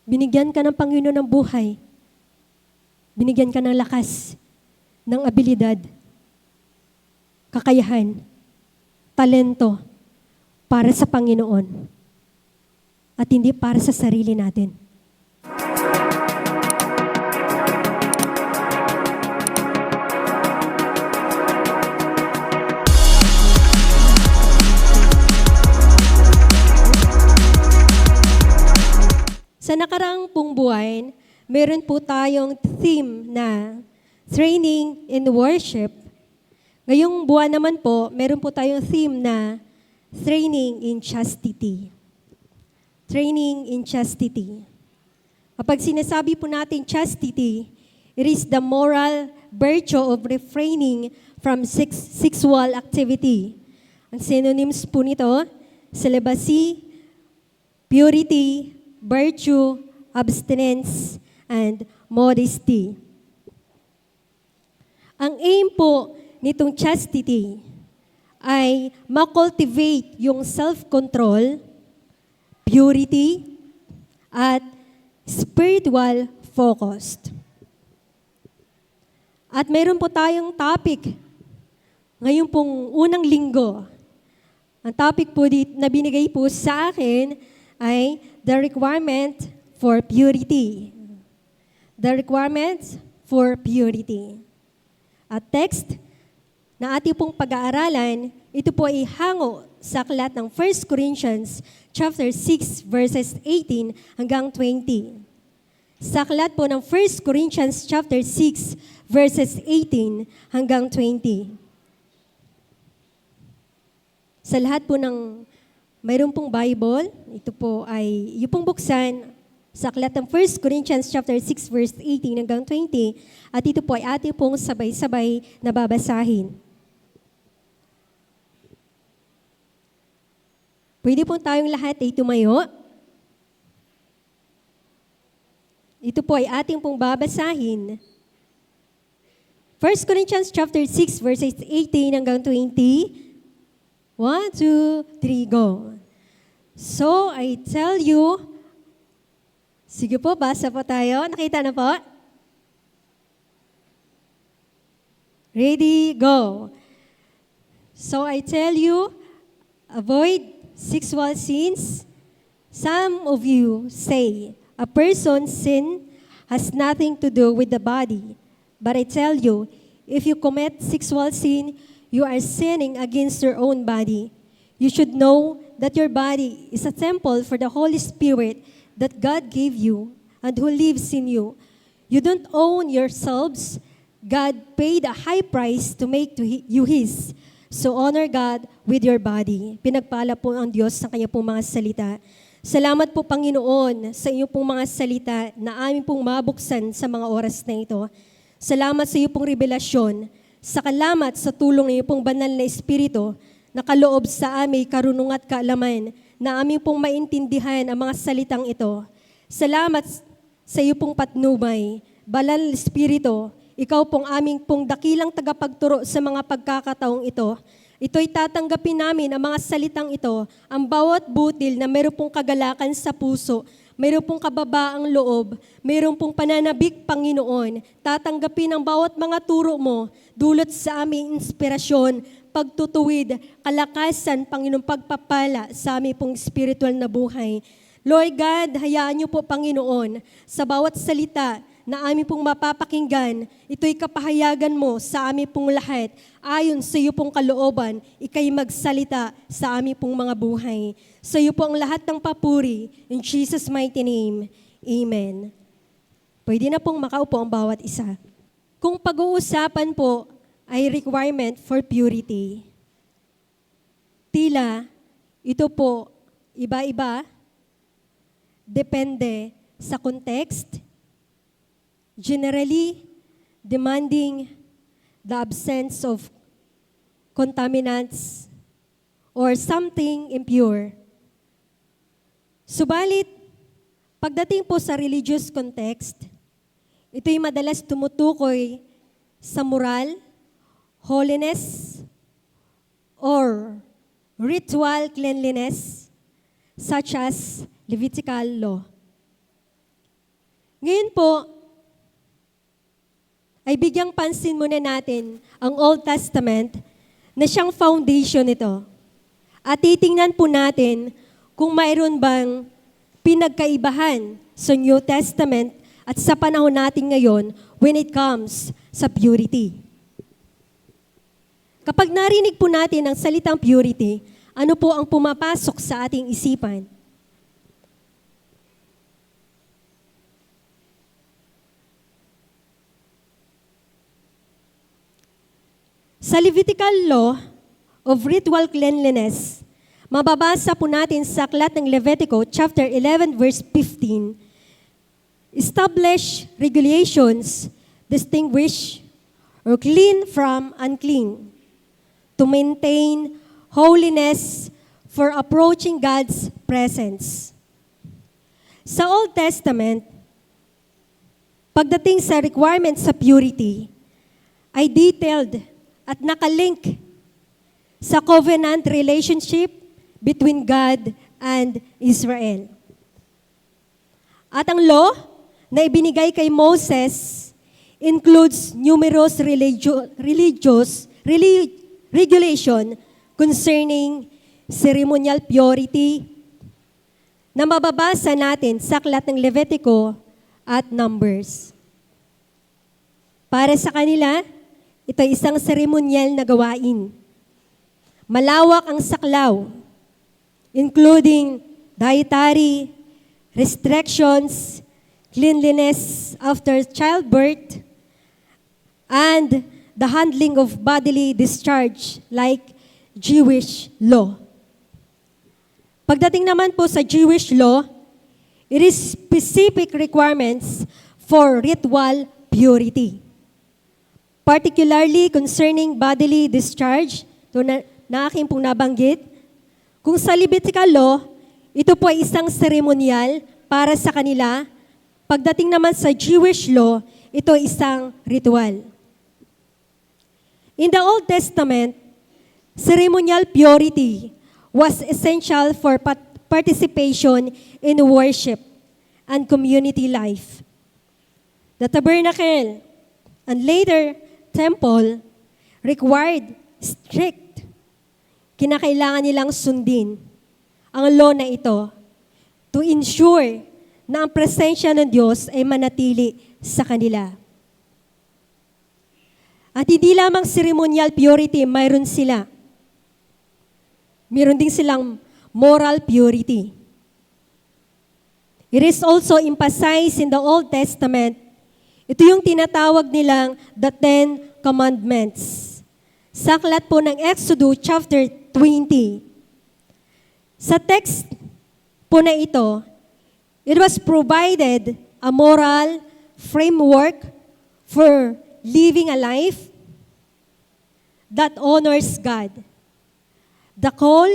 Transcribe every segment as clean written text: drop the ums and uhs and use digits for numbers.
Binigyan ka ng Panginoon ng buhay. Binigyan ka ng lakas, ng abilidad, kakayahan, talento para sa Panginoon at hindi para sa sarili natin. Sa nakaraang pong buwan, meron po tayong theme na Training in Worship. Ngayong buwan naman po, meron po tayong theme na Training in Chastity. Training in Chastity. Kapag sinasabi po natin chastity, it is the moral virtue of refraining from sexual activity. Ang synonyms po nito, celibacy, purity, virtue, abstinence, and modesty. Ang aim po nitong chastity ay ma-cultivate yung self-control, purity, at spiritual focused. At mayroon po tayong topic ngayon pong unang linggo. Ang topic po na binigay po sa akin ay the requirement for purity. The requirements for purity. At text na ating pong pag-aaralan, ito po ay hango sa aklat ng 1 Corinthians chapter 6 verses 18 hanggang 20. Sa aklat po ng 1 Corinthians chapter 6 verses 18 hanggang 20. Sa lahat po ng mayroon pong Bible, ito po ay yung pong buksan sa aklat ng 1 Corinthians chapter 6 verse 18 hanggang 20 at ito po ay ating pong sabay-sabay na babasahin. Pwede po tayong lahat ay tumayo. Ito po ay ating pong babasahin. 1 Corinthians chapter 6 verses 18 hanggang 20. 1, 2, 3, go. So, I tell you, sige po, basa po tayo. Nakita na po? Ready, go. So, I tell you, avoid sexual sins. Some of you say, a person's sin has nothing to do with the body. But I tell you, if you commit sexual sin, you are sinning against your own body. You should know that your body is a temple for the Holy Spirit that God gave you and who lives in you. You don't own yourselves. God paid a high price to make you His. So honor God with your body. Pinagpala po ang Diyos sa Kanya pong mga salita. Salamat po, Panginoon, sa inyong pong mga salita na amin pong mabuksan sa mga oras na ito. Salamat sa iyong pong revelasyon. Salamat sa tulong ng iyong pong banal na Espiritu na kaloob sa aming karunungan at kaalaman na aming pong maintindihan ang mga salitang ito. Salamat sa iyong pong patnubay. Banal na Espiritu, ikaw pong aming pong dakilang tagapagturo sa mga pagkakataong ito. Ito'y tatanggapin namin ang mga salitang ito, ang bawat butil na mayroon pong kagalakan sa puso, mayroon pong kababaang loob, mayroon pong pananabik, Panginoon. Tatanggapin ang bawat mga turo mo, dulot sa aming inspirasyon, pagtutuwid, kalakasan, Panginoon, pagpapala sa aming pong spiritual na buhay. Lord God, hayaan niyo po, Panginoon, sa bawat salita na aming pong mapapakinggan, ito'y kapahayagan mo sa aming pong lahat. Ayon sa iyo pong kalooban, ikay magsalita sa aming pong mga buhay. Sa iyo po ang lahat ng papuri. In Jesus' mighty name, Amen. Pwede na pong makaupo ang bawat isa. Kung pag-uusapan po ay requirement for purity, tila ito po iba-iba, depende sa context, generally demanding the absence of contaminants or something impure. Subalit, pagdating po sa religious context, ito'y madalas tumutukoy sa moral, holiness, or ritual cleanliness, such as Levitical law. Ngayon po, ay bigyang pansin muna natin ang Old Testament na siyang foundation nito. At titingnan po natin kung mayroon bang pinagkaibahan sa New Testament at sa panahon natin ngayon when it comes sa purity. Kapag narinig po natin ang salitang purity, ano po ang pumapasok sa ating isipan? Sa Levitical law of ritual cleanliness, mababasa po natin sa aklat ng Levitico, chapter 11, verse 15, establish regulations, distinguish or clean from unclean, to maintain holiness for approaching God's presence. Sa Old Testament, pagdating sa requirements sa purity, ay detailed at nakalink sa covenant relationship between God and Israel. At ang law na ibinigay kay Moses includes numerous regulation concerning ceremonial purity na mababasa natin sa aklat ng Levitico at Numbers. Para sa kanila, ito ay isang seremonyal na gawain. Malawak ang saklaw, including dietary restrictions, cleanliness after childbirth, and the handling of bodily discharge like Jewish law. Pagdating naman po sa Jewish law, it is specific requirements for ritual purity. Particularly concerning bodily discharge, ito na aking pong nabanggit. Kung sa Levitical law, ito po ay isang seremonyal para sa kanila. Pagdating naman sa Jewish law, ito ay isang ritual. In the Old Testament, ceremonial purity was essential for participation in worship and community life. The tabernacle and later temple required strict. Kinakailangan nilang sundin ang law na ito to ensure na ang presensya ng Diyos ay manatili sa kanila. At hindi lamang ceremonial purity, mayroon sila. Mayroon din silang moral purity. It is also emphasized in the Old Testament. Ito yung tinatawag nilang the Ten Commandments. Sa aklat po ng Exodus chapter 20. Sa text po na ito, it was provided a moral framework for living a life that honors God. The call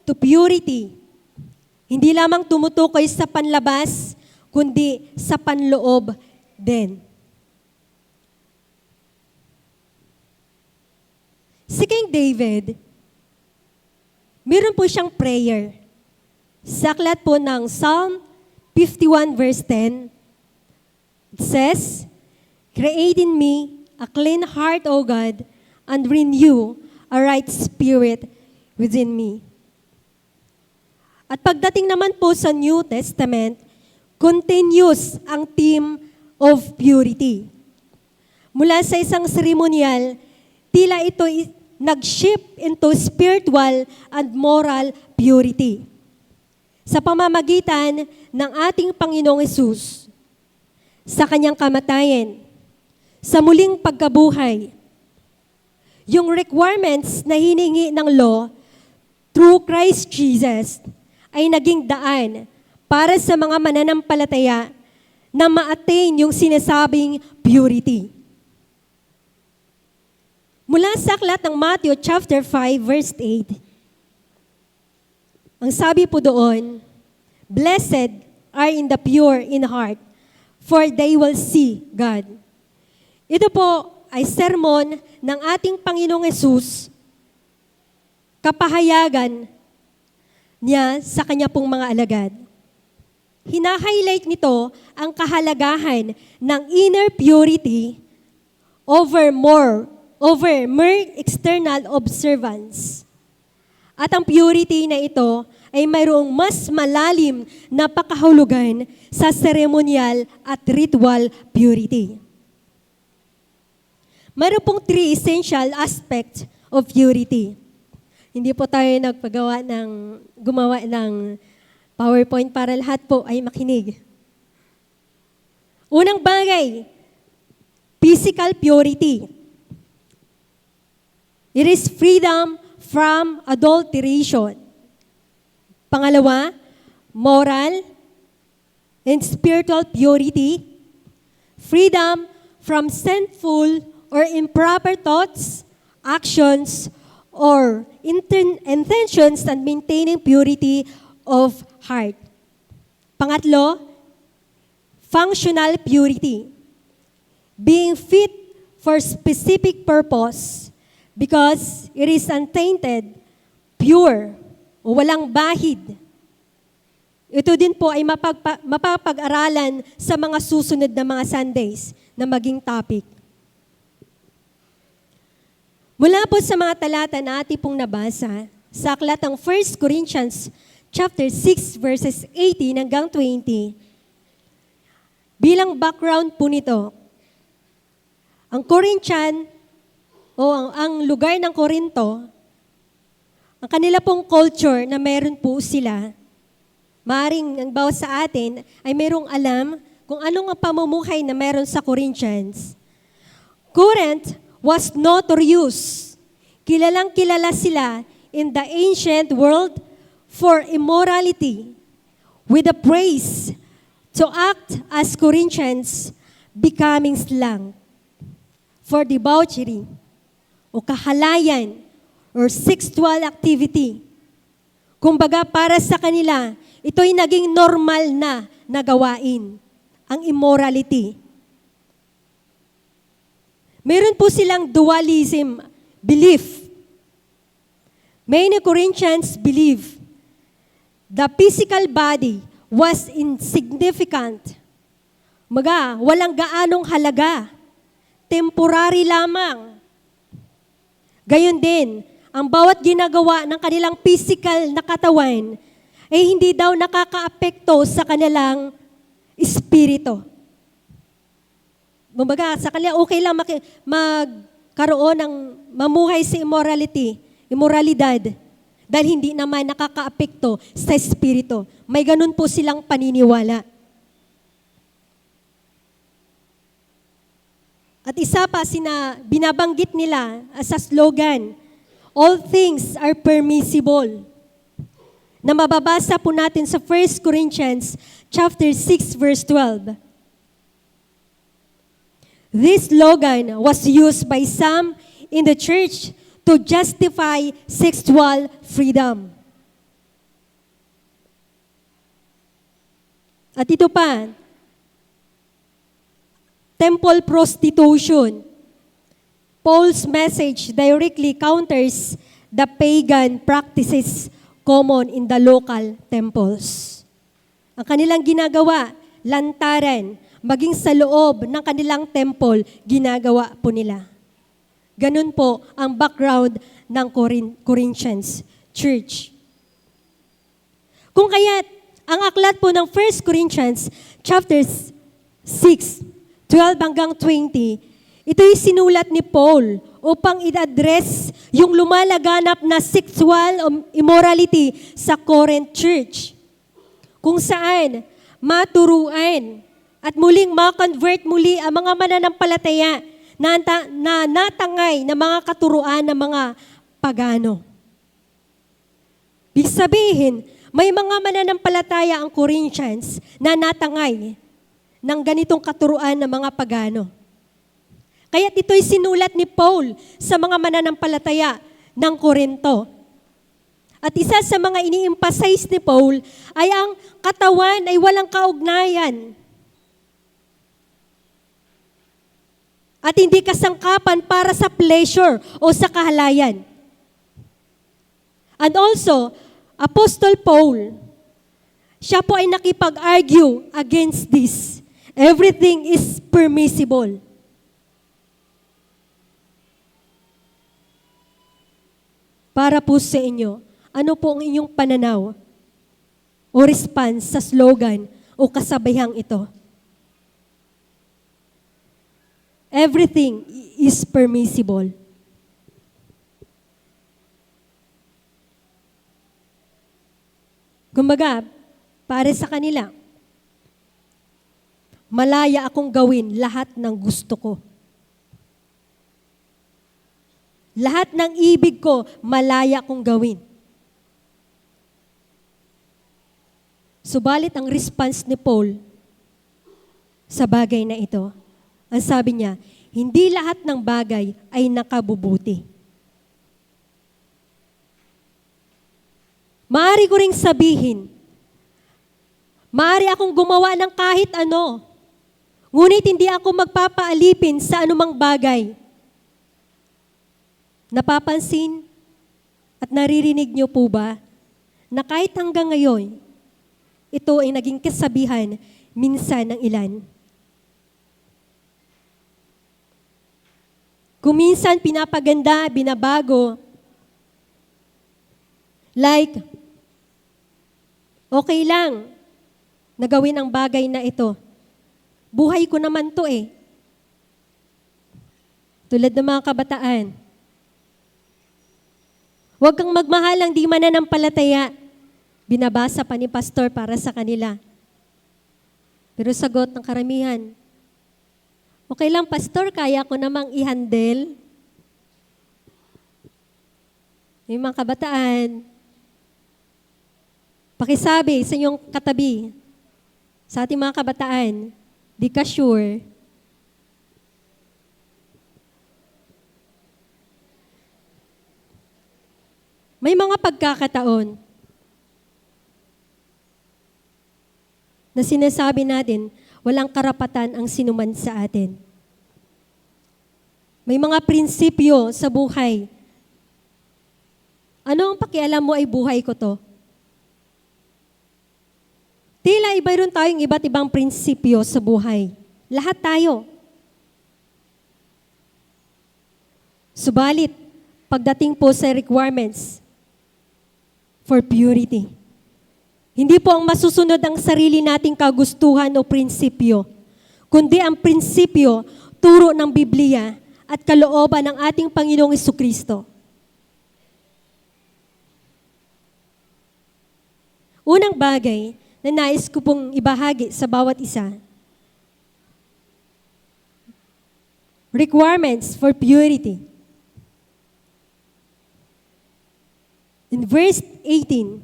to purity, hindi lamang tumutukoy sa panlabas, kundi sa panloob din. Si King David, meron po siyang prayer. Sa aklat po ng Psalm 51 verse 10, it says, "Create in me a clean heart, O God, and renew a right spirit within me." At pagdating naman po sa New Testament, continuous ang theme of purity. Mula sa isang seremonyal, tila ito nag-shift into spiritual and moral purity. Sa pamamagitan ng ating Panginoong Hesus, sa kanyang kamatayan, sa muling pagkabuhay, yung requirements na hiningi ng law through Christ Jesus ay naging daan para sa mga mananampalataya na ma-attain yung sinasabing purity. Mula sa aklat ng Matthew chapter 5 verse 8, ang sabi po doon, "Blessed are in the pure in heart, for they will see God." Ito po ay sermon ng ating Panginoong Hesus, kapahayagan niya sa kanya pong mga alagad. hina-highlight nito ang kahalagahan ng inner purity over mere external observance. At ang purity na ito ay mayroong mas malalim na pakahulugan sa ceremonial at ritual purity. Mayroon pong 3 essential aspects of purity. Hindi po tayo gumawa ng PowerPoint para lahat po ay makinig. Unang bagay, physical purity. It is freedom from adulteration. Pangalawa, moral and spiritual purity. Freedom from sinful or improper thoughts, actions, or intentions, and maintaining purity of heart. Pangatlo, functional purity. Being fit for specific purpose because it is untainted, pure, o walang bahid. Ito din po ay mapapag-aralan sa mga susunod na mga Sundays na maging topic. Mula po sa mga talata na ating pong nabasa, sa aklatang 1 Corinthians chapter 6 verses 18 hanggang 20, bilang background po nito, ang Corinthian o ang lugar ng Corinto, ang kanila pong culture na meron po sila, maaring ang bawat sa atin ay merong alam kung anong ang pamumuhay na meron sa Corinthians. Corinth was notorious. Kilalang-kilala sila in the ancient world for immorality, with the praise to act as Corinthians, becoming slang for debauchery o kahalayan or sexual activity. Kumbaga, para sa kanila, ito'y naging normal na gawain, ang immorality. Meron po silang dualism belief. Many Corinthians believe the physical body was insignificant. Walang gaanong halaga. Temporary lamang. Gayon din, ang bawat ginagawa ng kanilang physical na katawan ay hindi daw nakakaapekto sa kanilang espiritu. Sa kanila okay lang magkaroon ng mamuhay sa immoralidad, dahil hindi naman nakakaapekto sa espiritu. May ganun po silang paniniwala. At isa pa binabanggit nila as a slogan, all things are permissible. Na mababasa po natin sa 1 Corinthians chapter 6 verse 12. This slogan was used by some in the church to justify sexual freedom. At ito pa, temple prostitution. Paul's message directly counters the pagan practices common in the local temples. Ang kanilang ginagawa, lantaran, maging sa loob ng kanilang temple, ginagawa po nila. Ganun po ang background ng Corinthians Church. Kung kaya't, ang aklat po ng 1 Corinthians chapter 6, 12 hanggang 20, ito'y sinulat ni Paul upang i-address yung lumalaganap na sexual immorality sa Corinth Church. Kung saan maturuan at muling ma-convert muli ang mga mananampalataya na natangay na mga katuruan ng mga pagano. Ibig sabihin, may mga mananampalataya ang Corinthians na natangay ng ganitong katuruan ng mga pagano. Kaya ito'y sinulat ni Paul sa mga mananampalataya ng Corinto. At isa sa mga ini-emphasize ni Paul ay ang katawan ay walang kaugnayan. At hindi kasangkapan para sa pleasure o sa kahalayan. And also, Apostle Paul, Siya po ay nakipag-argue against this. Everything is permissible. Para po sa inyo, ano po ang inyong pananaw o response sa slogan o kasabayang ito? Everything is permissible. Kumbaga, para sa kanila, malaya akong gawin lahat ng gusto ko. Lahat ng ibig ko, malaya kong gawin. Subalit ang response ni Paul sa bagay na ito, ang sabi niya, hindi lahat ng bagay ay nakabubuti. Maaari ko ring sabihin, maaari akong gumawa ng kahit ano, ngunit hindi ako magpapaalipin sa anumang bagay. Napapansin at naririnig niyo po ba na kahit hanggang ngayon, ito ay naging kasabihan minsan ng ilan. Kung minsan pinapaganda, binabago, like, okay lang na gawin ang bagay na ito. Buhay ko naman to eh. Tulad ng mga kabataan. Huwag kang magmahal ang di mananampalataya. Binabasa pa ni pastor para sa kanila. Pero sagot ng karamihan, okay lang pastor, kaya ko namang i-handle. Yung mga kabataan, pakisabi sa inyong katabi, sa ating mga kabataan, di ka sure. May mga pagkakataon na sinasabi natin, walang karapatan ang sinuman sa atin. May mga prinsipyo sa buhay. Ano ang pakialam mo ay buhay ko to? Tila mayroon tayong iba't ibang prinsipyo sa buhay. Lahat tayo. Subalit, pagdating po sa requirements for purity, hindi po ang masusunod ang sarili nating kagustuhan o prinsipyo, kundi ang prinsipyo, turo ng Biblia at kalooban ng ating Panginoong Jesucristo. Unang bagay na nais ko pong ibahagi sa bawat isa, requirements for purity. In verse 18,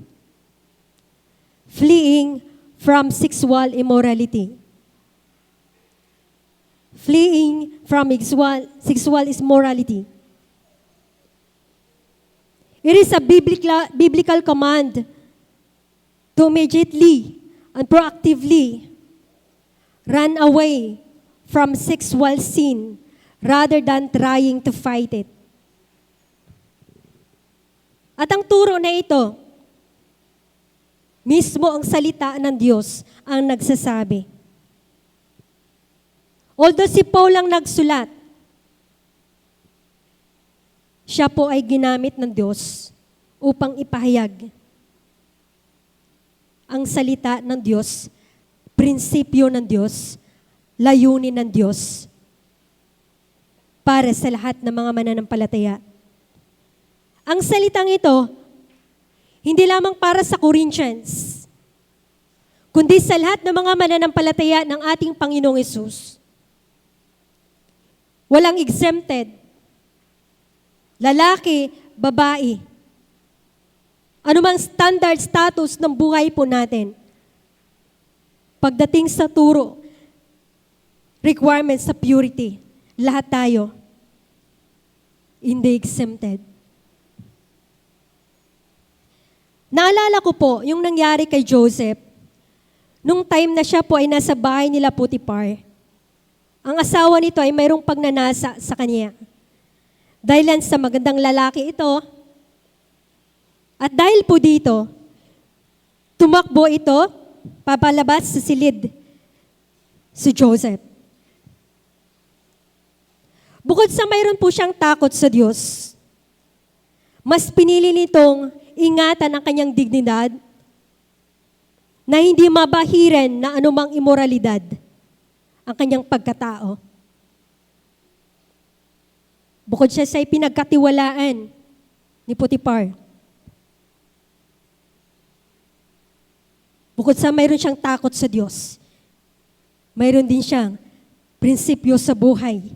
fleeing from sexual immorality. Fleeing from sexual immorality. It is a biblical command to immediately and proactively run away from sexual sin rather than trying to fight it. At ang turo na ito, mismo ang salita ng Diyos ang nagsasabi. Although si Paul ang nagsulat, siya po ay ginamit ng Diyos upang ipahayag ang salita ng Diyos, prinsipyo ng Diyos, layunin ng Diyos para sa lahat ng mga mananampalataya. Ang salitang ito, hindi lamang para sa Corinthians, kundi sa lahat ng mga mananampalataya ng ating Panginoong Hesus. Walang exempted. Lalaki, babae. Anumang standard status ng buhay po natin. Pagdating sa turo, requirements sa purity, lahat tayo, hindi exempted. Naalala ko po yung nangyari kay Joseph, nung time na siya po ay nasa bahay nila Potiphar. Ang asawa nito ay mayroong pagnanasa sa kanya. Dahil sa magandang lalaki ito, at dahil po dito, tumakbo ito papalabas sa silid si Joseph. Bukod sa mayroon po siyang takot sa Diyos, mas pinili nitong ingatan ang kanyang dignidad na hindi mabahiran na anumang imoralidad ang kanyang pagkatao. Bukod siya sa pinagkatiwalaan ni Potiphar. Bukod sa mayroon siyang takot sa Diyos, mayroon din siyang prinsipyo sa buhay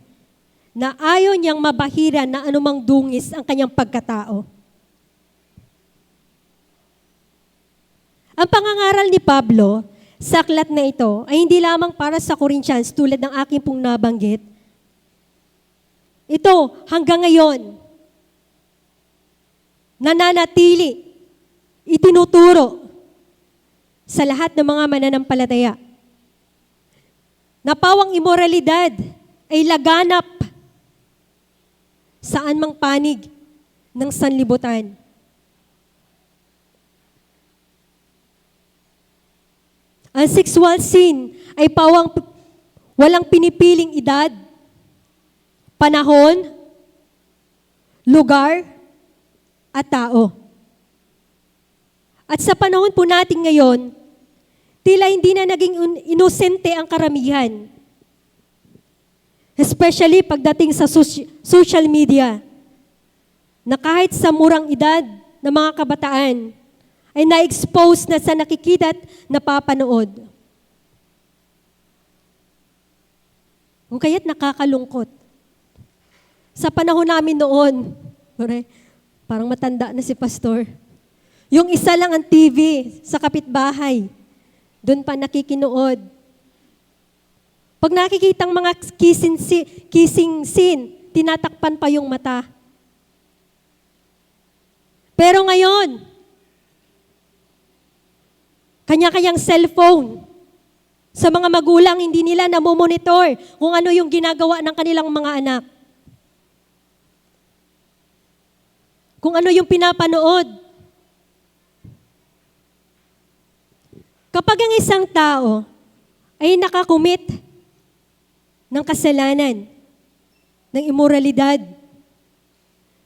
na ayaw niyang mabahiran na anumang dungis ang kanyang pagkatao. Ang pangangaral ni Pablo sa aklat na ito ay hindi lamang para sa Corinthians tulad ng aking pong nabanggit. Ito hanggang ngayon, nananatili, itinuturo sa lahat ng mga mananampalataya na pawang imoralidad ay laganap saan mang panig ng sanlibutan. Ang sexual sin ay pawang walang pinipiling edad, panahon, lugar, at tao. At sa panahon po natin ngayon, tila hindi na naging inosente ang karamihan. Especially pagdating sa social media, na kahit sa murang edad ng mga kabataan, ay na-expose na sa nakikita at napapanood. Kung kaya't nakakalungkot. Sa panahon namin noon, parang matanda na si Pastor, yung isa lang ang TV sa kapitbahay, doon pa nakikinood. Pag nakikita ang mga kissing scene, tinatakpan pa yung mata. Pero ngayon, kanya-kanyang cellphone. Sa mga magulang, hindi nila namomonitor kung ano yung ginagawa ng kanilang mga anak. Kung ano yung pinapanood. Kapag ang isang tao ay nakakumit ng kasalanan, ng imoralidad,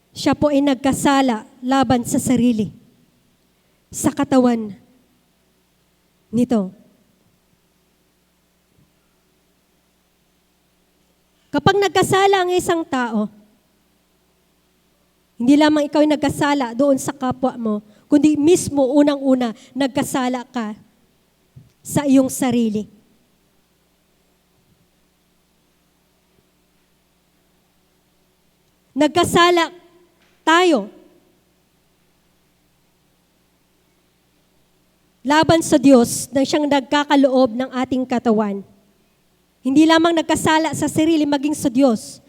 siya po ay nagkasala laban sa sarili, sa katawan nito. Kapag nagkasala ang isang tao, hindi lamang ikaw ay nagkasala doon sa kapwa mo, kundi mismo unang-una nagkasala ka sa iyong sarili. Nagkasala tayo laban sa Diyos na siyang nagkakaloob ng ating katawan. Hindi lamang nagkasala sa sarili, maging sa Diyos.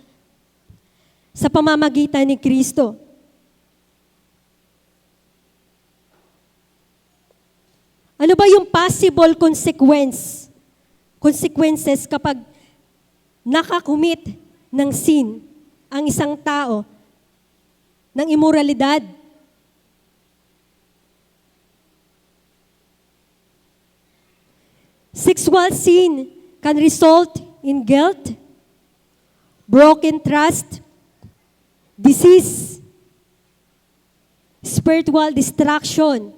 Sa pamamagitan ni Kristo. Ano ba yung possible consequences kapag nakakumit ng sin ang isang tao ng imoralidad? Sexual sin can result in guilt, broken trust, disease, spiritual destruction,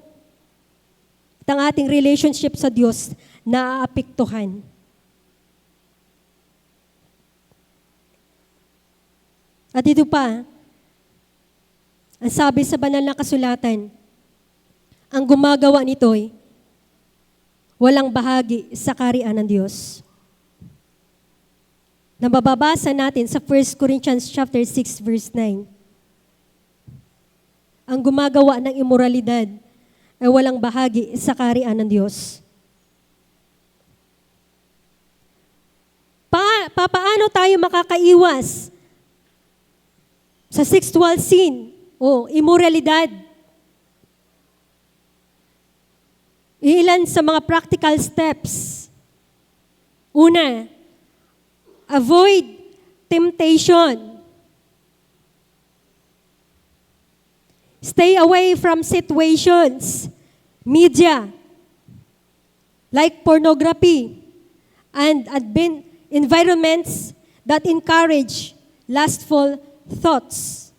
at ang ating relationship sa Diyos na aapektuhan. At ito pa, ang sabi sa banal na kasulatan, ang gumagawa nito'y walang bahagi sa kaharian ng Diyos. Na mababasa natin sa 1 Corinthians chapter 6 verse 9. Ang gumagawa ng imoralidad ay walang bahagi sa kaharian ng Diyos. Paano tayo makakaiwas sa sexual sin o immoralidad? Ilan sa mga practical steps. Una, avoid temptation. Stay away from situations, media, like pornography and environments that encourage lustful thoughts.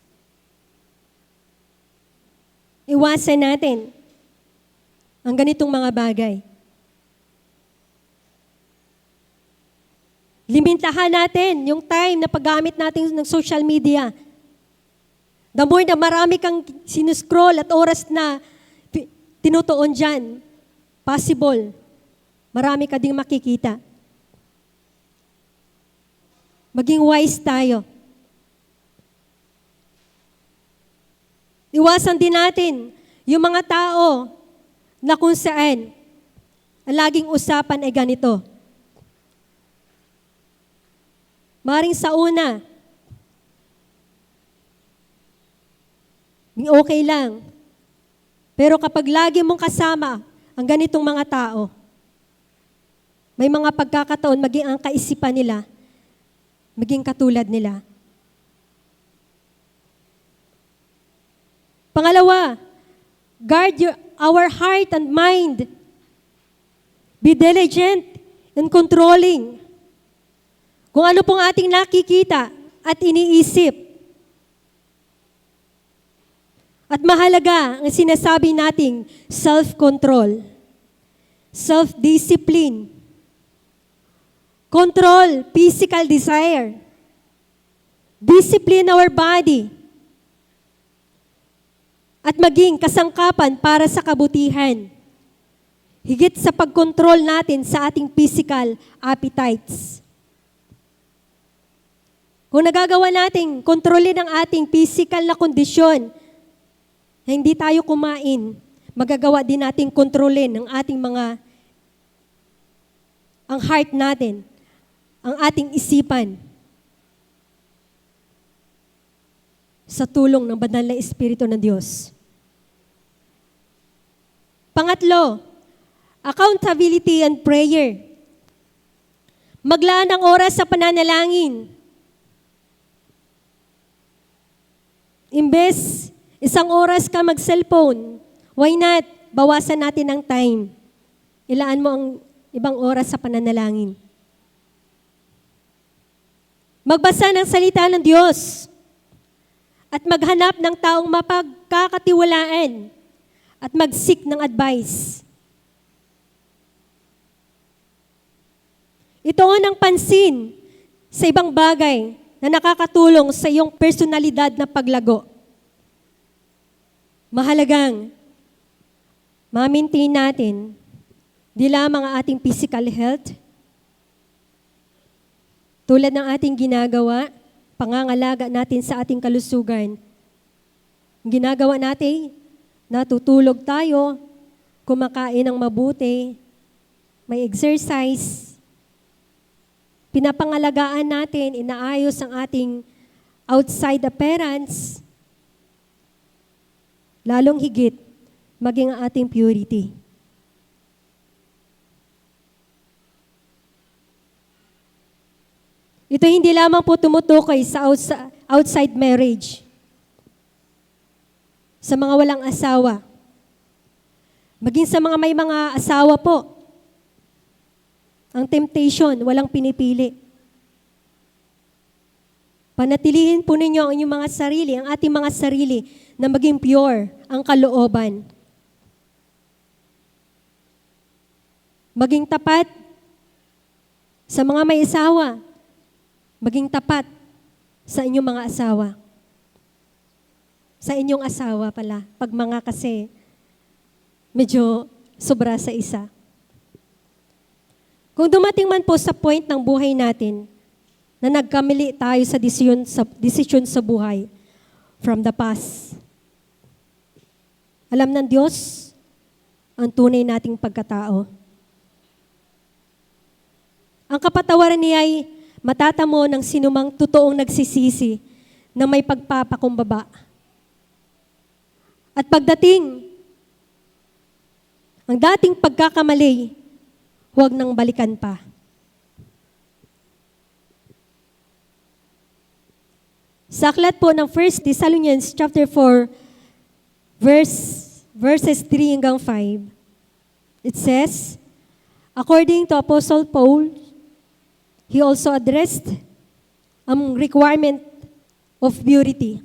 Iwasan natin ang ganitong mga bagay. Limitahan natin yung time na paggamit natin ng social media. The more na marami kang sinuscroll at oras na tinutuon dyan, possible, marami ka ding makikita. Maging wise tayo. Iwasan din natin yung mga tao na kung saan ang laging usapan ay ganito. Maring sa una, okay lang. Pero kapag lagi mong kasama ang ganitong mga tao, may mga pagkakataon maging ang kaisipan nila, maging katulad nila. Pangalawa, guard our heart and mind. Be diligent in controlling kung ano pong ating nakikita at iniisip. At mahalaga ang sinasabi nating self-control, self-discipline, control physical desire, discipline our body, at maging kasangkapan para sa kabutihan. Higit sa pagkontrol natin sa ating physical appetites. Kung nagagawa nating kontrolin ang ating physical na kondisyon, na hindi tayo kumain, magagawa din nating kontrolin ang ating ang heart natin, ang ating isipan. Sa tulong ng banal na Espiritu ng Diyos. Pangatlo, accountability and prayer. Maglaan ng oras sa pananalangin. Imbes, isang oras ka mag-cellphone, why not? Bawasan natin ang time. Ilaan mo ang ibang oras sa pananalangin. Magbasa ng salita ng Diyos. At maghanap ng taong mapagkakatiwalaan at mag-seek ng advice. Itoon ang pansin sa ibang bagay na nakakatulong sa iyong personalidad na paglago. Mahalagang ma-maintain natin di lamang ang ating physical health, tulad ng ating ginagawa, pangangalaga natin sa ating kalusugan. Ginagawa natin, natutulog tayo, kumakain ng mabuti, may exercise, pinapangalagaan natin, inaayos ang ating outside appearance, lalong higit, maging ang ating purity. Ito hindi lamang po tumutukoy sa outside marriage. Sa mga walang asawa. Maging sa mga may mga asawa po. Ang temptation, walang pinipili. Panatilihin po ninyo ang inyong mga sarili, ang ating mga sarili, na maging pure ang kalooban. Maging tapat sa mga may asawa. Maging tapat sa inyong mga asawa. Sa inyong asawa pala. Pag mga kasi, medyo sobra sa isa. Kung dumating man po sa point ng buhay natin na nagkamali tayo sa desisyon sa buhay from the past, alam ng Diyos ang tunay nating pagkatao. Ang kapatawaran niya ay matatamo ng sinumang totoong nagsisisi na may pagpapakumbaba. At pagdating, ang dating pagkakamali, huwag nang balikan pa. Sa aklat po ng 1 Thessalonians chapter 4, verses 3 hanggang 5, it says, According to Apostle Paul, he also addressed ang requirement of purity.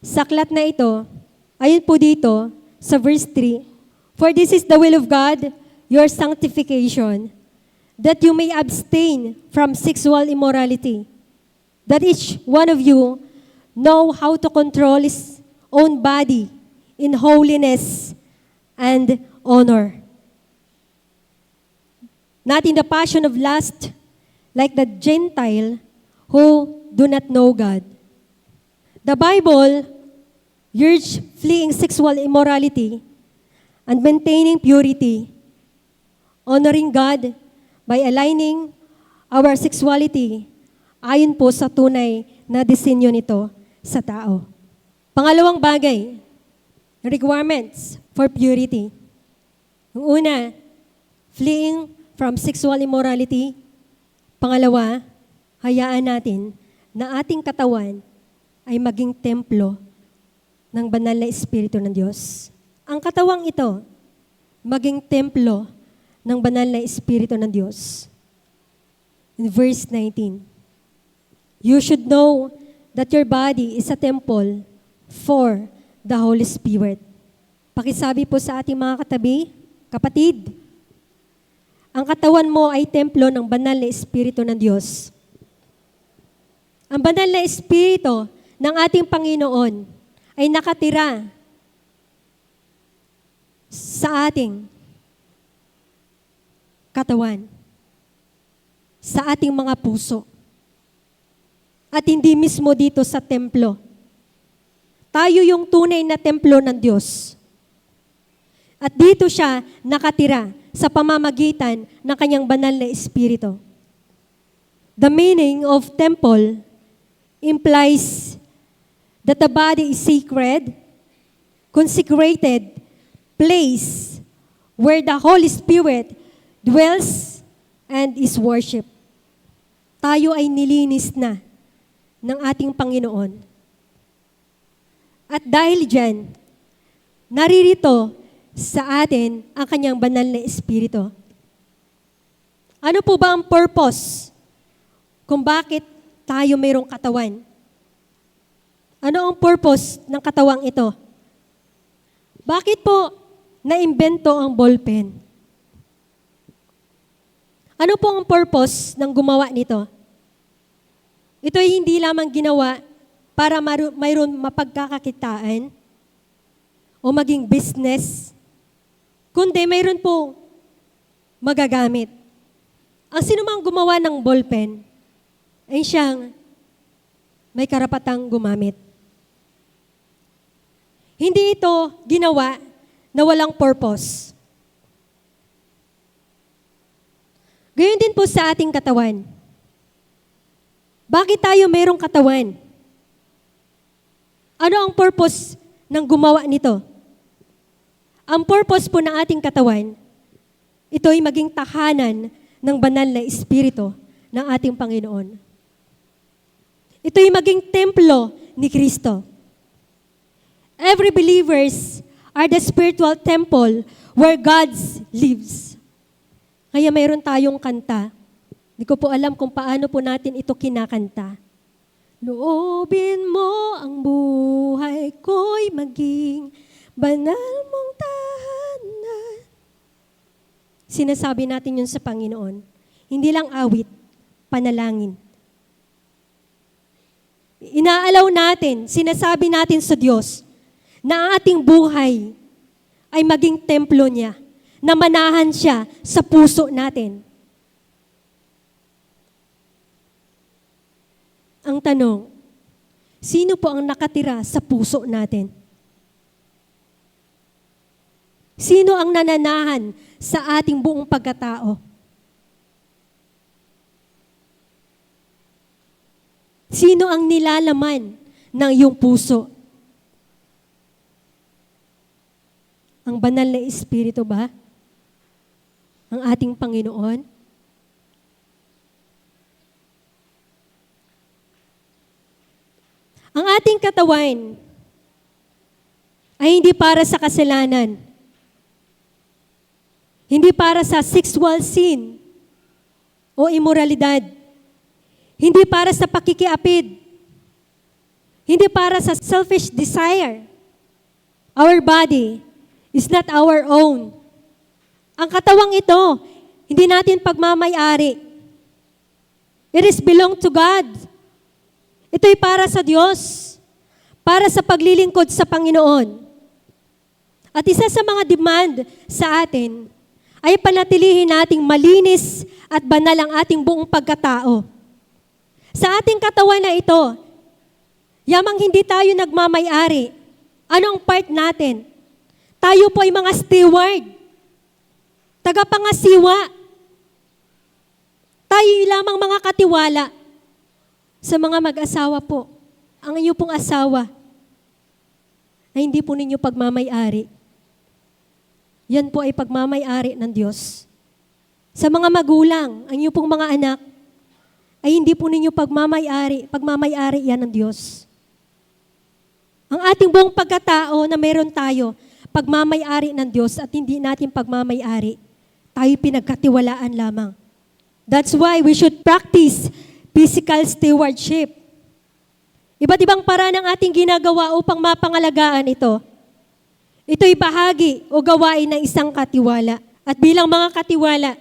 Sa aklat na ito, ayon po dito, sa verse 3, "For this is the will of God, your sanctification, that you may abstain from sexual immorality, that each one of you know how to control his own body in holiness and honor, not in the passion of lust, like the Gentile who do not know God." The Bible urges fleeing sexual immorality and maintaining purity, honoring God by aligning our sexuality ayon po sa tunay na disenyo nito sa tao. Pangalawang bagay, requirements for purity. Ang una, fleeing from sexual immorality. Pangalawa, hayaan natin na ating katawan ay maging templo ng banal na Espiritu ng Diyos. Ang katawang ito, maging templo ng banal na Espiritu ng Diyos. In verse 19, "You should know that your body is a temple for the Holy Spirit." Pakisabi po sa ating mga katabi, kapatid, ang katawan mo ay templo ng banal na Espiritu ng Diyos. Ang banal na Espiritu ng ating Panginoon ay nakatira sa ating katawan, sa ating mga puso, at hindi mismo dito sa templo. Tayo yung tunay na templo ng Diyos. At dito siya nakatira sa pamamagitan ng kanyang banal na Espiritu. The meaning of temple implies that the body is sacred, consecrated place where the Holy Spirit dwells and is worshipped. Tayo ay nilinis na ng ating Panginoon. At dahil dyan, naririto sa atin ang kanyang banal na Espiritu. Ano po ba ang purpose kung bakit tayo mayroong katawan? Ano ang purpose ng katawang ito? Bakit po naimbento ang ballpen? Ano po ang purpose ng gumawa nito? Ito ay hindi lamang ginawa para mayroon mapagkakakitaan o maging business, kundi mayroon po magagamit. Ang sinumang gumawa ng ballpen ay siyang may karapatang gumamit. Hindi ito ginawa na walang purpose. Gayon din po sa ating katawan. Bakit tayo mayroong katawan? Ano ang purpose ng gumawa nito? Ang purpose po ng ating katawan, ito ay maging tahanan ng banal na Espiritu ng ating Panginoon. Ito ay maging templo ni Kristo. Every believers are the spiritual temple where God lives. Kaya mayroon tayong kanta. Hindi ko po alam kung paano po natin ito kinakanta. Loobin mo ang buhay ko'y maging banal mong tahanan. Sinasabi natin yun sa Panginoon. Hindi lang awit, panalangin. Inaalaw natin, sinasabi natin sa Diyos na ang ating buhay ay maging templo niya, na manahan siya sa puso natin. Ang tanong, sino po ang nakatira sa puso natin? Sino ang nananahan sa ating buong pagkatao? Sino ang nilalaman ng iyong puso? Ang banal na Espiritu ba? Ang ating Panginoon? Ang ating katawan ay hindi para sa kasalanan. Hindi para sa sexual sin o immoralidad. Hindi para sa pakikiapid. Hindi para sa selfish desire. Our body is not our own. Ang katawang ito, hindi natin pagmamayari. It is belong to God. Ito'y para sa Diyos. Para sa paglilingkod sa Panginoon. At isa sa mga demand sa atin ay panatilihin nating malinis at banal ang ating buong pagkatao. Sa ating katawan na ito, yamang hindi tayo nagmamayari. Ano ang part natin? Tayo po ay mga steward. Tagapangasiwa. Tayo lamang mga katiwala sa mga mag-asawa po. Ang inyo pong asawa na hindi po ninyo pagmamayari. Yan po ay pagmamayari ng Diyos. Sa mga magulang, ang inyo pong mga anak, ay hindi po ninyo pagmamayari. Pagmamayari yan ng Diyos. Ang ating buong pagkatao na meron tayo, pagmamayari ng Diyos at hindi natin pagmamayari. Tayo pinagkatiwalaan lamang. That's why we should practice physical stewardship. Iba't ibang paraan ang ating ginagawa upang mapangalagaan ito. Ito'y bahagi o gawain ng isang katiwala. At bilang mga katiwala,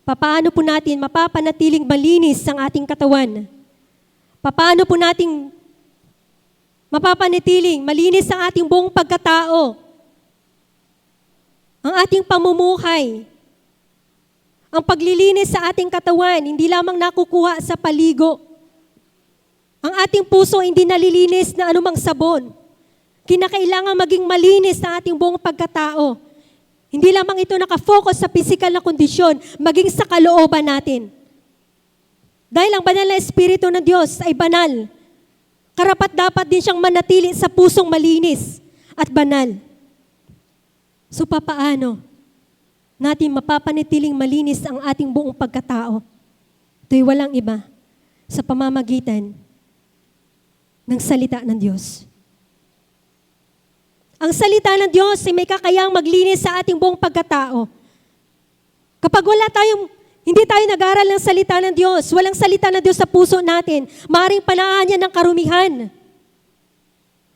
papaano po natin mapapanatiling malinis ang ating katawan? Papaano po natin mapapanatiling malinis ang ating buong pagkatao? Ang ating pamumuhay, ang paglilinis sa ating katawan, hindi lamang nakukuha sa paligo. Ang ating puso hindi nalilinis na anumang sabon. Kinakailangan maging malinis na ating buong pagkatao. Hindi lamang ito nakafocus sa physical na kondisyon, maging sa kalooban natin. Dahil ang banal na Espiritu ng Diyos ay banal. Karapat-dapat din siyang manatili sa pusong malinis at banal. So papaano natin mapapanatiling malinis ang ating buong pagkatao? Ito'y walang iba sa pamamagitan ng salita ng Diyos. Ang salita ng Diyos ay may kakayang maglinis sa ating buong pagkatao. Kapag hindi tayo nag-aral ng salita ng Diyos, walang salita ng Diyos sa puso natin, maaaring panaan yan ng karumihan.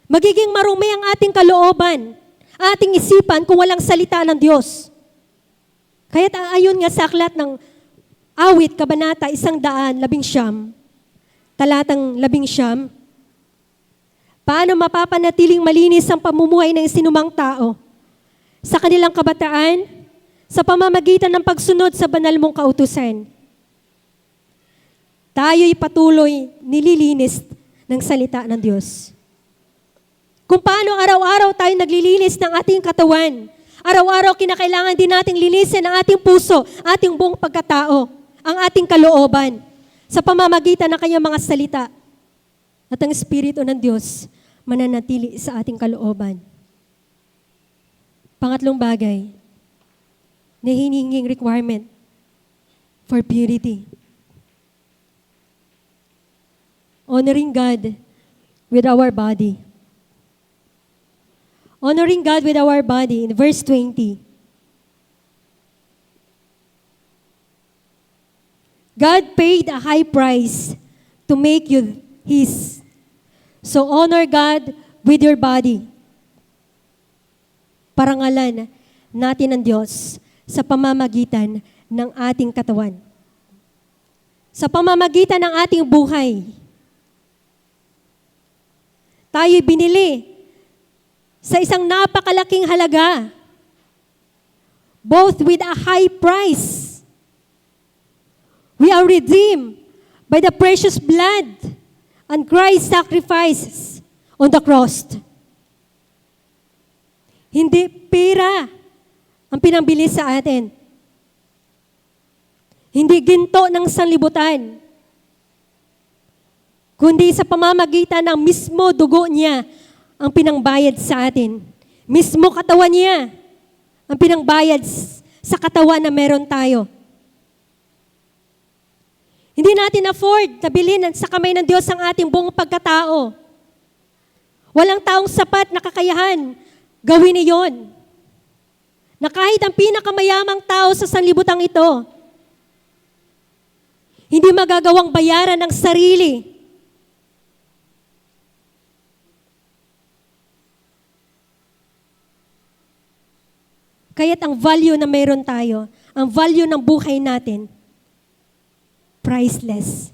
Magiging marumi ang ating kalooban, ating isipan kung walang salita ng Diyos. Kaya ayon nga sa aklat ng Awit, Kabanata 119, talatang 11, paano mapapanatiling malinis ang pamumuhay ng sinumang tao sa kanilang kabataan sa pamamagitan ng pagsunod sa banal mong kautusan? Tayo'y patuloy nililinis ng salita ng Diyos. Kung paano araw-araw tayo naglilinis ng ating katawan, araw-araw kinakailangan din nating linisin ang ating puso, ating buong pagkatao, ang ating kalooban sa pamamagitan ng kanyang mga salita. At ang Espiritu ng Diyos mananatili sa ating kalooban. Pangatlong bagay na hinihinging requirement for purity. Honoring God with our body. Honoring God with our body in verse 20. God paid a high price to make you His. So honor God with your body. Parangalan natin ng Diyos sa pamamagitan ng ating katawan. Sa pamamagitan ng ating buhay. Tayo'y binili sa isang napakalaking halaga. Both with a high price. We are redeemed by the precious blood and Christ's sacrifices on the cross. Hindi pera ang pinambili sa atin. Hindi ginto ng sanlibutan. Kundi sa pamamagitan ng mismo dugo niya ang pinangbayad sa atin. Mismo katawan niya ang pinangbayad sa katawan na meron tayo. Hindi natin afford na bilhin sa kamay ng Diyos ang ating buong pagkatao. Walang taong sapat na kakayahan gawin iyon. na kahit ang pinakamayamang tao sa sanlibutan ito, hindi magagawang bayaran ng sarili. Kaya't ang value na mayroon tayo, ang value ng buhay natin, priceless.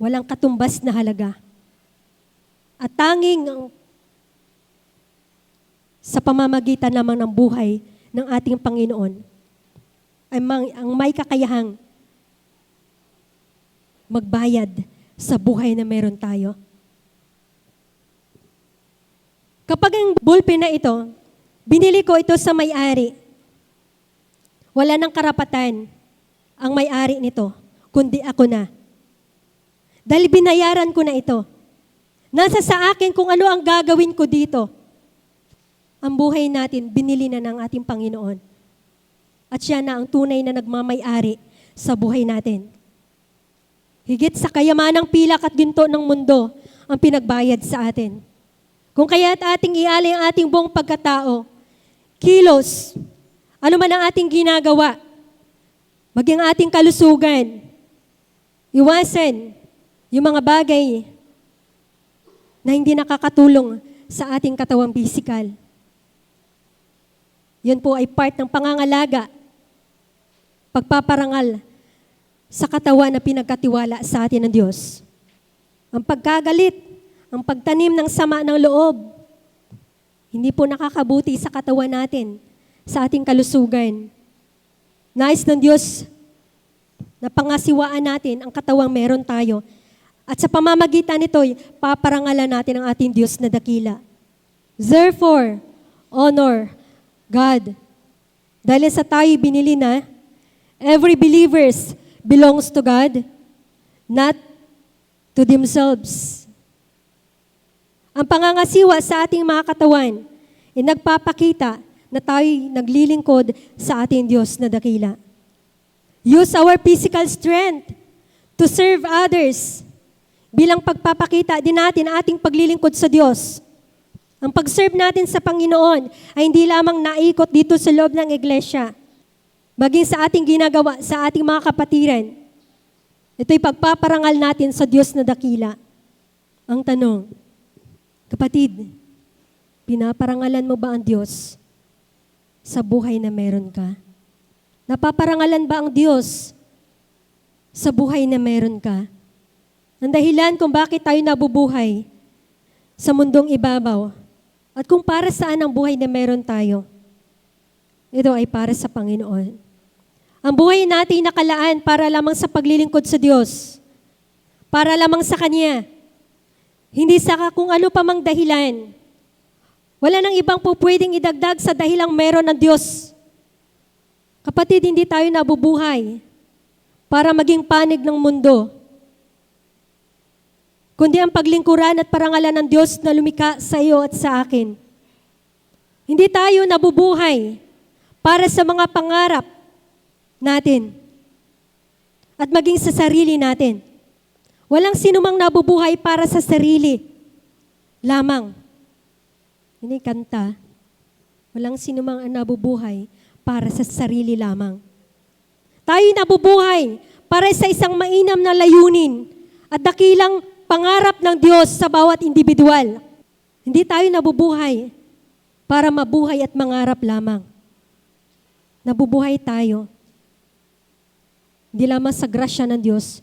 Walang katumbas na halaga. At tanging sa pamamagitan lamang ng buhay ng ating Panginoon ay ang may kakayahang magbayad sa buhay na meron tayo. Kapag ang ballpen na ito, binili ko ito sa may-ari, wala nang karapatan ang may-ari nito, kundi ako na. Dahil binayaran ko na ito. Nasa sa akin kung ano ang gagawin ko dito. Ang buhay natin, binili na ng ating Panginoon. At siya na ang tunay na nagmamay-ari sa buhay natin. Higit sa kayamanang pilak at ginto ng mundo ang pinagbayad sa atin. Kung kaya't ating ialay ang ating buong pagkatao, kilos, ano man ang ating ginagawa, maging ating kalusugan, iwasan yung mga bagay na hindi nakakatulong sa ating katawang pisikal. Yun po ay part ng pangangalaga, pagpaparangal sa katawan na pinagkatiwala sa atin ng Diyos. Ang pagkagalit, ang pagtanim ng sama ng loob, hindi po nakakabuti sa katawan natin, sa ating kalusugan. Nais ng Diyos na pangasiwaan natin ang katawang meron tayo. At sa pamamagitan nito, paparangalan natin ang ating Diyos na dakila. Therefore, honor God. Dahil sa tayo binili na, every believers belongs to God, not to themselves. Ang pangangasiwa sa ating mga katawan ay nagpapakita na tayo naglilingkod sa ating Diyos na dakila. Use our physical strength to serve others bilang pagpapakita din natin ang ating paglilingkod sa Diyos. Ang pag-serve natin sa Panginoon ay hindi lamang naikot dito sa loob ng iglesia, maging sa ating ginagawa sa ating mga kapatiran. Ito'y pagpaparangal natin sa Diyos na dakila. Ang tanong, kapatid, pinaparangalan mo ba ang Diyos sa buhay na meron ka? Napaparangalan ba ang Diyos sa buhay na meron ka? Ang dahilan kung bakit tayo nabubuhay sa mundong ibabaw at kung para saan ang buhay na meron tayo, ito ay para sa Panginoon. Ang buhay natin nakalaan para lamang sa paglilingkod sa Diyos, para lamang sa Kanya, hindi sa kung ano pa mang dahilan. Wala nang ibang po pwedeng idagdag sa dahilang meron ng Diyos. Kapatid, hindi tayo nabubuhay para maging panig ng mundo, kundi ang paglingkuran at parangalan ng Diyos na lumikha sa iyo at sa akin. Hindi tayo nabubuhay para sa mga pangarap natin at maging sa sarili natin. Walang sinumang nabubuhay para sa sarili lamang. Hindi kanta. Walang sinumang nabubuhay para sa sarili lamang. Tayo nabubuhay para sa isang mainam na layunin at dakilang pangarap ng Diyos sa bawat individual. Hindi tayo nabubuhay para mabuhay at mangarap lamang. Nabubuhay tayo hindi lamang sa grasya ng Diyos,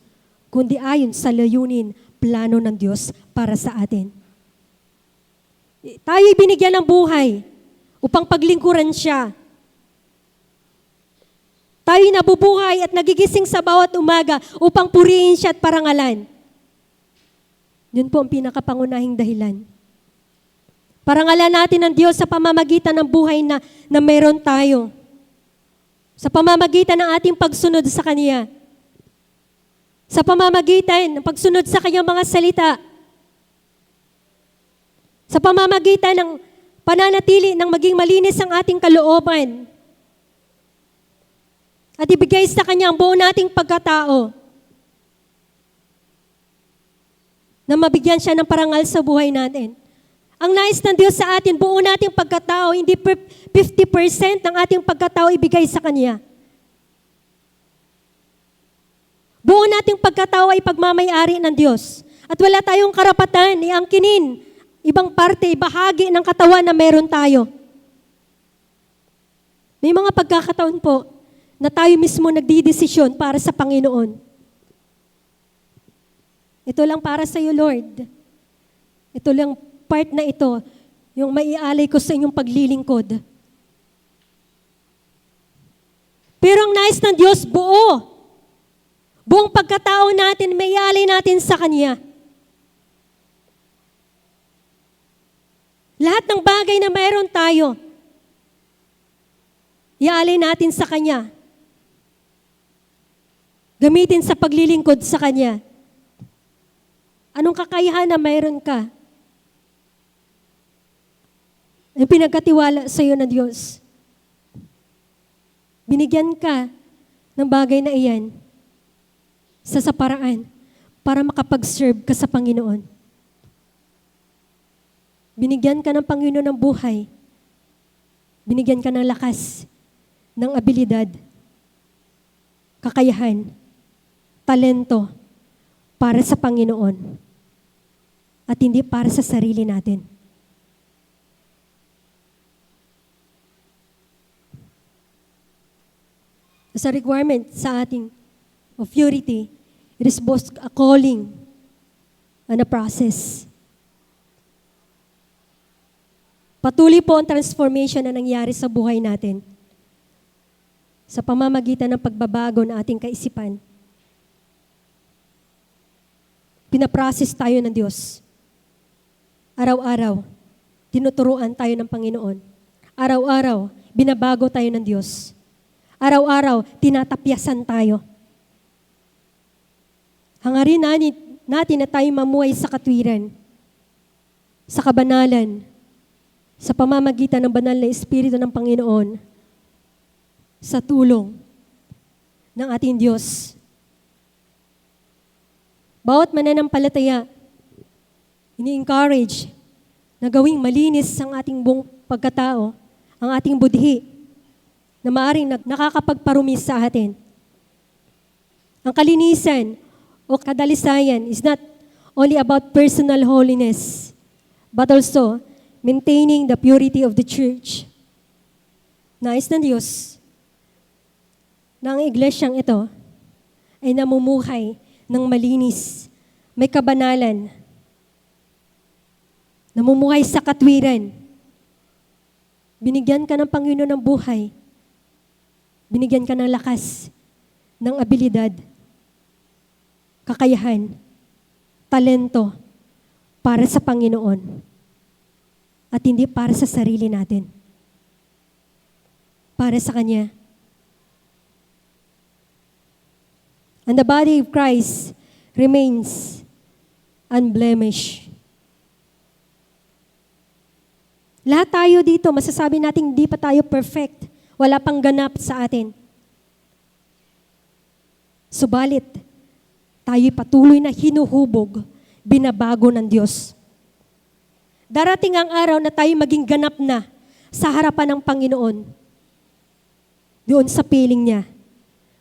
kundi ayon sa layunin, plano ng Diyos para sa atin. Tayo'y binigyan ng buhay upang paglingkuran siya. Tayo'y nabubuhay at nagigising sa bawat umaga upang purihin siya at parangalan. Yun po ang pinakapangunahing dahilan. Parangalan natin ang Diyos sa pamamagitan ng buhay na mayroon tayo. Sa pamamagitan ng ating pagsunod sa Kanya. Sa pamamagitan ng pagsunod sa Kanyang mga salita. Sa pamamagitan ng pananatili ng maging malinis ang ating kalooban. At ibigay sa Kanya ang buo nating pagkatao. Na mabigyan siya ng parangal sa buhay natin. Ang nais ng Diyos sa atin, buo nating pagkatao, hindi 50% ng ating pagkatao ibigay sa Kanya. Buo nating pagkatao ay pagmamayari ng Diyos. At wala tayong karapatan iangkinin ibang parte, bahagi ng katawan na meron tayo. May mga pagkakataon po na tayo mismo nagdidesisyon para sa Panginoon. Ito lang para sa iyo, Lord. Ito lang part na ito, yung maialay ko sa inyong paglilingkod. Pero ang nais ng Diyos, buo. Buong pagkatao natin, maialay natin sa Kanya. Lahat ng bagay na mayroon tayo, ialay natin sa Kanya. Gamitin sa paglilingkod sa Kanya. Anong kakayahan na mayroon ka? Ang pinagkatiwala sa iyo ng Diyos. Binigyan ka ng bagay na iyan sa paraan para makapag-serve ka sa Panginoon. Binigyan ka ng Panginoon ng buhay. Binigyan ka ng lakas, ng abilidad, kakayahan, talento para sa Panginoon at hindi para sa sarili natin. As a requirement sa ating of purity, it is both a calling and a process. Patuloy po ang transformation na nangyari sa buhay natin sa pamamagitan ng pagbabago ng ating kaisipan. Pinaprocess tayo ng Diyos. Araw-araw, tinuturuan tayo ng Panginoon. Araw-araw, binabago tayo ng Diyos. Araw-araw, tinatapyasan tayo. Hangarin natin na tayo mamuhay sa katwiran, sa kabanalan, sa pamamagitan ng banal na Espiritu ng Panginoon, sa tulong ng ating Diyos. Bawat mananampalataya, ini-encourage na gawing malinis ang ating buong pagkatao, ang ating budhi, na maaaring nakakapagparumi sa atin. Ang kalinisan o kadalisayan is not only about personal holiness, but also maintaining the purity of the church. Nais ng Diyos na ang iglesyang ito ay namumuhay ng malinis, may kabanalan, namumuhay sa katwiran. Binigyan ka ng Panginoon ng buhay. Binigyan ka ng lakas, ng abilidad, kakayahan, talento para sa Panginoon at hindi para sa sarili natin. Para sa Kanya. And the body of Christ remains unblemished. Lahat tayo dito, masasabi natin hindi pa tayo perfect. Wala pang ganap sa atin. Subalit, tayo'y patuloy na hinuhubog, binabago ng Diyos. Darating ang araw na tayo maging ganap na sa harapan ng Panginoon. Doon sa piling niya.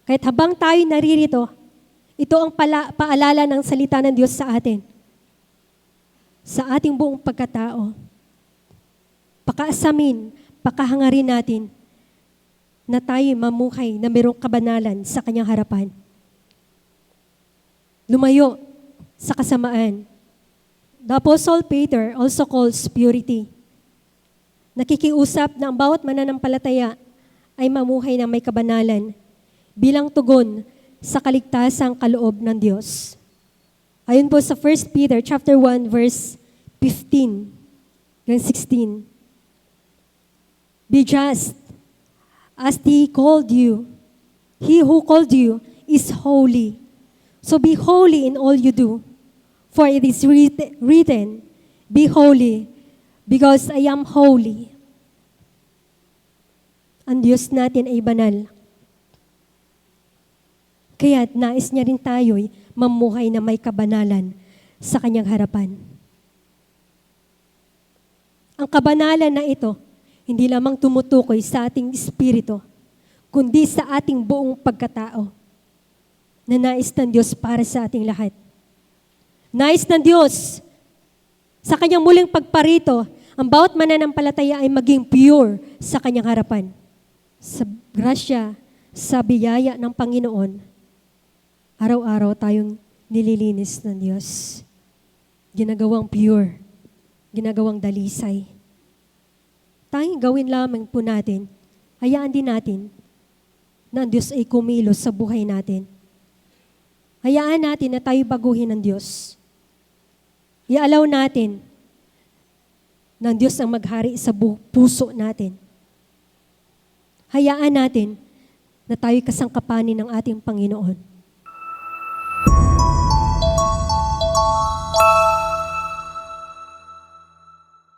Kahit habang tayo naririto, ito ang paalala ng salita ng Diyos sa atin. Sa ating buong pagkatao. Pakaasamin, pakahangarin natin na tayo mamuhay na mayroong kabanalan sa Kanyang harapan. Lumayo sa kasamaan. The Apostle Peter also calls purity. Nakikiusap na ang bawat mananampalataya ay mamuhay na may kabanalan bilang tugon sa kaligtasang kaloob ng Diyos. Ayon po sa 1 Peter chapter 1 verse 15 hanggang 16. Be just as He who called you is holy. So be holy in all you do. For it is written, be holy, because I am holy. Ang Diyos natin ay banal. Kaya't nais niya rin tayo'y mamuhay na may kabanalan sa Kanyang harapan. Ang kabanalan na ito, hindi lamang tumutukoy sa ating espiritu, kundi sa ating buong pagkatao na nais ng Diyos para sa ating lahat. Nais ng Diyos sa kanyang muling pagparito, ang bawat mananampalataya ay maging pure sa kanyang harapan. Sa grasya, sa biyaya ng Panginoon, araw-araw tayong nililinis ng Diyos. Ginagawang pure, ginagawang dalisay. Tanging gawin lamang po natin, hayaan din natin na ang Diyos ay kumilos sa buhay natin. Hayaan natin na tayo baguhin ng Diyos. I-allow natin na ang Diyos ang maghari sa puso natin. Hayaan natin na tayo kasangkapanin ng ating Panginoon.